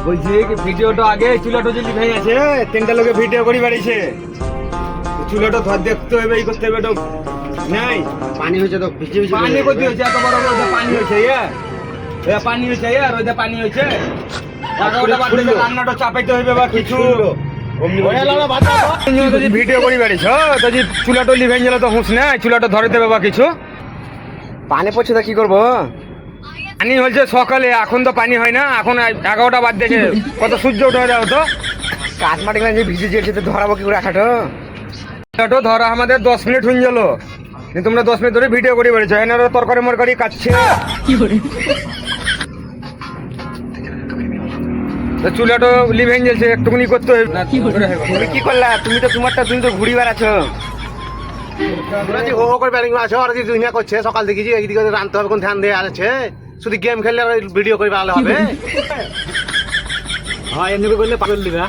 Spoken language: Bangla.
বলছি ভিডিওটা আগে চুলাটো যদি ভাই আছে তিনটা লোকে ভিডিও করি বাড়িছে চুলাটো ধর দেখতে হবে এই করতে হবে তো নাই পানি হয়েছে তো ভিজে ভিজে পানি করতে হয়েছে এত বড় বড় পানি হয়েছে পানি হয়েছে আর ওইটা পানি হয়েছে এগারোটা বাদ দিলে রান্নাটা চাপাইতে হইবে বা কিছু যদি ভিডিও করি বাড়িছ যদি চুলাটো লিভেন গেলে তো হুঁস না চুলাটো ধরে দেবে বা কিছু পানি পড়ছে তো কি করবো? পানি হয়েছে সকালে এখন তো পানি হয় না এখন 11টা বাদ দিয়েছে কত সূর্য উঠে যাও তো কাঠ মাটি যে ভিজে যেছে তো ধরাবো কি করে আঠাটো? চুলাটো ধরা আমাদের 10 মিনিট হয়ে গেল কিন্তু তোমরা 10 মিনিট ধরে ভিডিও করি বেড়েছো এনারা তরকারি মরকারি কাটছে চুলাটো লিভেন গেছে একটুকুনি করতে হবে তুমি কি করলা? তুমি তো তোমারটা তুমি তো ঘুরি বেড়াচ্ছ। হো হো করে ব্যাটিং আছো আর কি দুনিয়া করছে সকাল দেখেছি এইদিকে রানতে হবে কোন ধ্যান দিয়ে আছে শুধু গেম খেললে ভিডিও করে বেড়ালে হবে। হ্যাঁ এমনি করলে পাগল দিবা